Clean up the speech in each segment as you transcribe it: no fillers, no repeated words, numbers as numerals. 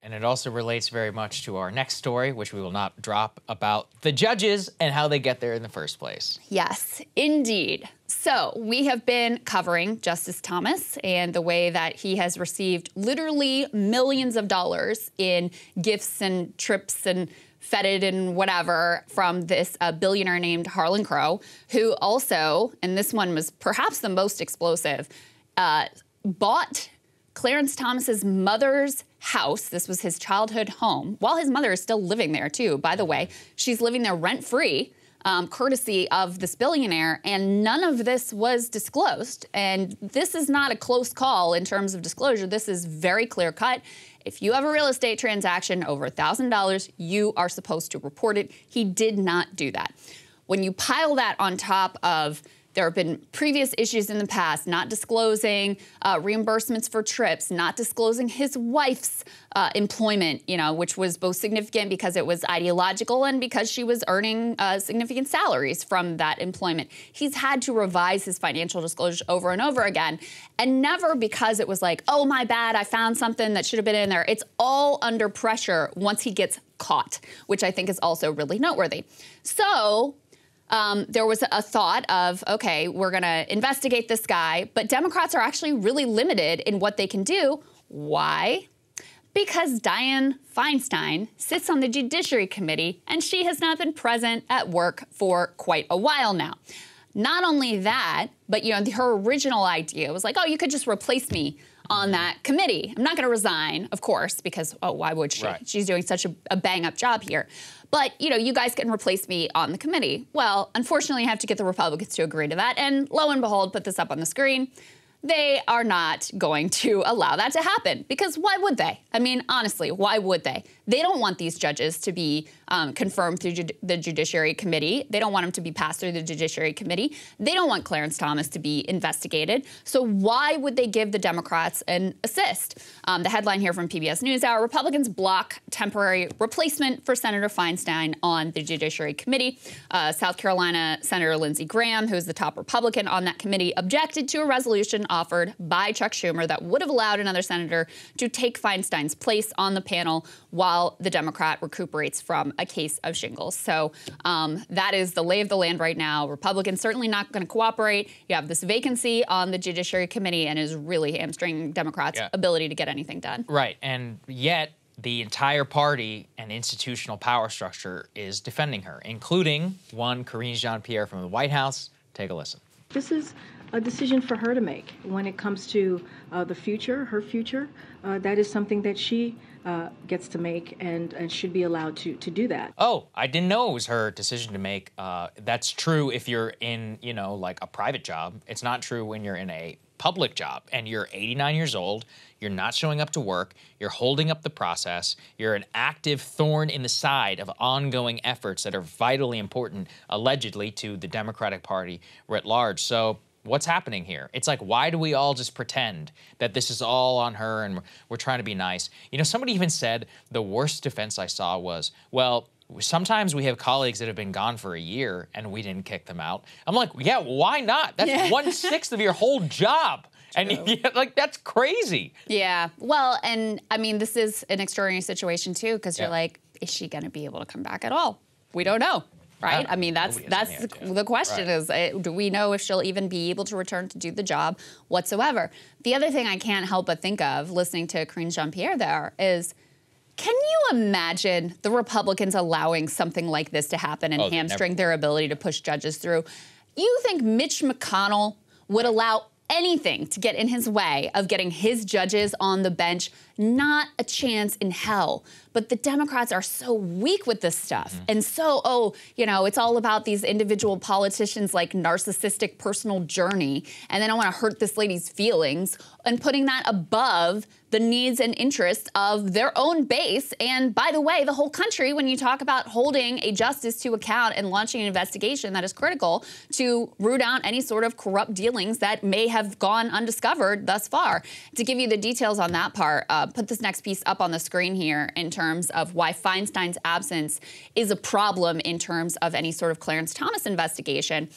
And it also relates very much to our next story, which we will not drop, about the judges and how they get there in the first place. Yes, indeed. So we have been covering Justice Thomas and the way that he has received literally millions of dollars in gifts and trips and feted and whatever from this billionaire named Harlan Crow, who also, and this one was perhaps the most explosive, bought Clarence Thomas's mother's house. This was his childhood home, while his mother is still living there too. By the way, she's living there rent-free, courtesy of this billionaire, and none of this was disclosed. And this is not a close call in terms of disclosure. This is very clear-cut. If you have a real estate transaction over $1,000, you are supposed to report it. He did not do that. When you pile that on top of there have been previous issues in the past, not disclosing reimbursements for trips, not disclosing his wife's employment, which was both significant because it was ideological and because she was earning significant salaries from that employment. He's had to revise his financial disclosures over and over again, and never because it was like, oh, my bad, I found something that should have been in there. It's all under pressure once he gets caught, which I think is also really noteworthy. So there was a thought of, okay, we're going to investigate this guy, but Democrats are actually really limited in what they can do. Why? Because Dianne Feinstein sits on the Judiciary Committee, and she has not been present at work for quite a while now. Not only that, but her original idea was like, oh, you could just replace me on that committee. I'm not going to resign, of course, because, oh, why would she? Right. She's doing such a bang-up job here. But, you guys can replace me on the committee. Well, unfortunately, I have to get the Republicans to agree to that. And lo and behold, put this up on the screen. They are not going to allow that to happen, because why would they? I mean, honestly, why would they? They don't want these judges to be confirmed through the Judiciary Committee. They don't want them to be passed through the Judiciary Committee. They don't want Clarence Thomas to be investigated. So why would they give the Democrats an assist? The headline here from PBS NewsHour: Republicans block temporary replacement for Senator Feinstein on the Judiciary Committee. South Carolina Senator Lindsey Graham, who is the top Republican on that committee, objected to a resolution offered by Chuck Schumer that would have allowed another senator to take Feinstein's place on the panel while the Democrat recuperates from a case of shingles. So that is the lay of the land right now. Republicans certainly not going to cooperate. You have this vacancy on the Judiciary Committee, and is really hamstringing Democrats' ability to get anything done. Right, and yet the entire party and institutional power structure is defending her, including one Juan JeanPierre from the White House. Take a listen. This is a decision for her to make when it comes to the future, her future. That is something that she gets to make and should be allowed to do that. Oh, I didn't know it was her decision to make. That's true if you're in, like a private job. It's not true when you're in a public job and you're 89 years old, you're not showing up to work, you're holding up the process, you're an active thorn in the side of ongoing efforts that are vitally important, allegedly, to the Democratic Party writ large. So what's happening here? It's like, why do we all just pretend that this is all on her and we're trying to be nice? Somebody even said the worst defense I saw was, well, sometimes we have colleagues that have been gone for a year and we didn't kick them out. I'm like, yeah, why not? That's 1/6 of your whole job. And that's crazy. Yeah. Well, and I mean, this is an extraordinary situation too, because you're like, is she going to be able to come back at all? We don't know. Right? I mean, that's the question is, do we know if she'll even be able to return to do the job whatsoever? The other thing I can't help but think of, listening to Juan JeanPierre there, is, can you imagine the Republicans allowing something like this to happen and hamstring their ability to push judges through? You think Mitch McConnell would allow anything to get in his way of getting his judges on the bench? Not a chance in hell. But the Democrats are so weak with this stuff. And so, it's all about these individual politicians' like narcissistic personal journey. And then I want to hurt this lady's feelings, and putting that above the needs and interests of their own base. And by the way, the whole country, when you talk about holding a justice to account and launching an investigation that is critical to root out any sort of corrupt dealings that may have gone undiscovered thus far. To give you the details on that part, put this next piece up on the screen here in terms of why Feinstein's absence is a problem in terms of any sort of Clarence Thomas investigation.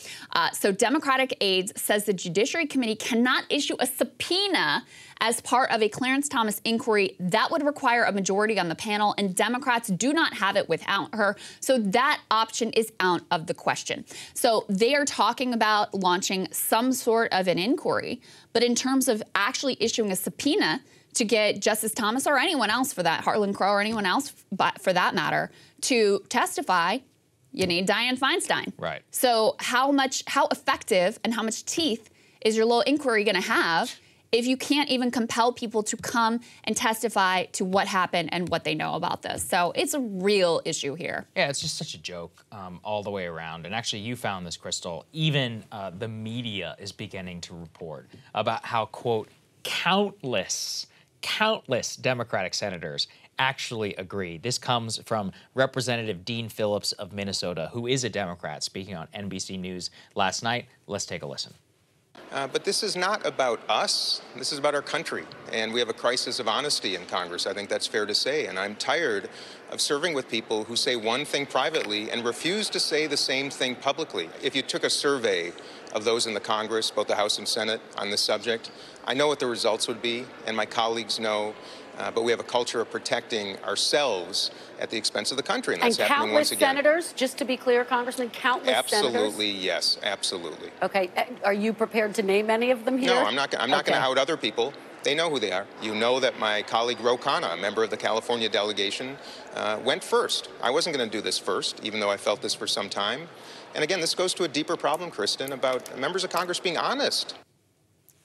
So Democratic aides says the Judiciary Committee cannot issue a subpoena as part of a Clarence Thomas inquiry that would require a majority on the panel, and Democrats do not have it without her. So that option is out of the question. So they are talking about launching some sort of an inquiry, but in terms of actually issuing a subpoena to get Justice Thomas or anyone else for that, Harlan Crow or anyone else for that matter, to testify, you need Dianne Feinstein. Right. So how effective and how much teeth is your little inquiry going to have if you can't even compel people to come and testify to what happened and what they know about this? So it's a real issue here. Yeah, it's just such a joke all the way around. And actually, you found this, Krystal. Even the media is beginning to report about how, quote, countless Democratic senators actually agree. This comes from Representative Dean Phillips of Minnesota, who is a Democrat, speaking on NBC News last night. Let's take a listen. But this is not about us. This is about our country. And we have a crisis of honesty in Congress. I think that's fair to say. And I'm tired of serving with people who say one thing privately and refuse to say the same thing publicly. If you took a survey of those in the Congress, both the House and Senate, on this subject, I know what the results would be, and my colleagues know. But we have a culture of protecting ourselves at the expense of the country, and that's happening once again. And countless senators, just to be clear, Congressman, countless senators? Absolutely, yes, absolutely. Okay, are you prepared to name any of them here? No, I'm not going to out other people. They know who they are. You know that my colleague Ro Khanna, a member of the California delegation, went first. I wasn't going to do this first, even though I felt this for some time. And again, this goes to a deeper problem, Kristen, about members of Congress being honest.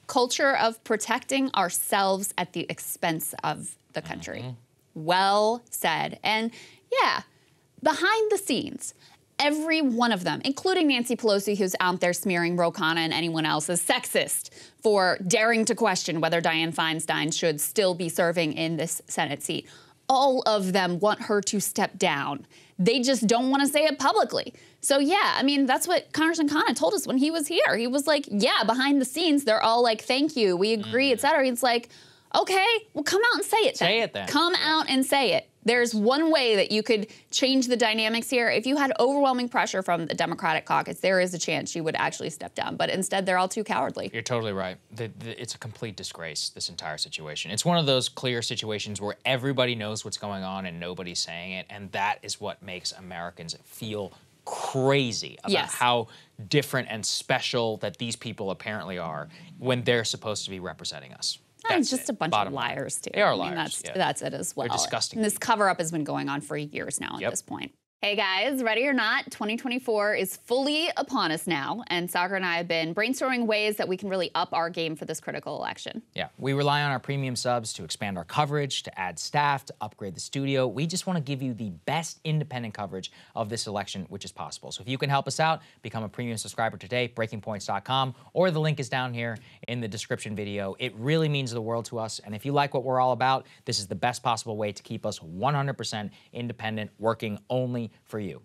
Culture of protecting ourselves at the expense of the country. Well said. And yeah, behind the scenes, every one of them, including Nancy Pelosi, who's out there smearing Ro Khanna and anyone else as sexist for daring to question whether Dianne Feinstein should still be serving in this Senate seat. All of them want her to step down. They just don't want to say it publicly. So yeah, I mean, that's what Congressman Khanna told us when he was here. He was like, yeah, behind the scenes, they're all like, thank you, we agree, et cetera. It's like, okay, well, come out and say it then. Say it then. Come out and say it. There's one way that you could change the dynamics here. If you had overwhelming pressure from the Democratic caucus, there is a chance you would actually step down. But instead, they're all too cowardly. You're totally right. It's a complete disgrace, this entire situation. It's one of those clear situations where everybody knows what's going on and nobody's saying it. And that is what makes Americans feel crazy about how different and special that these people apparently are when they're supposed to be representing us. It's just a bunch of liars, too. They are I mean, liars. that's it as well. They're disgusting. And this cover-up has been going on for years now at this point. Hey guys, ready or not, 2024 is fully upon us now, and Saagar and I have been brainstorming ways that we can really up our game for this critical election. Yeah, we rely on our premium subs to expand our coverage, to add staff, to upgrade the studio. We just want to give you the best independent coverage of this election, which is possible. So if you can help us out, become a premium subscriber today, breakingpoints.com, or the link is down here in the description video. It really means the world to us, and if you like what we're all about, this is the best possible way to keep us 100% independent, working only for you.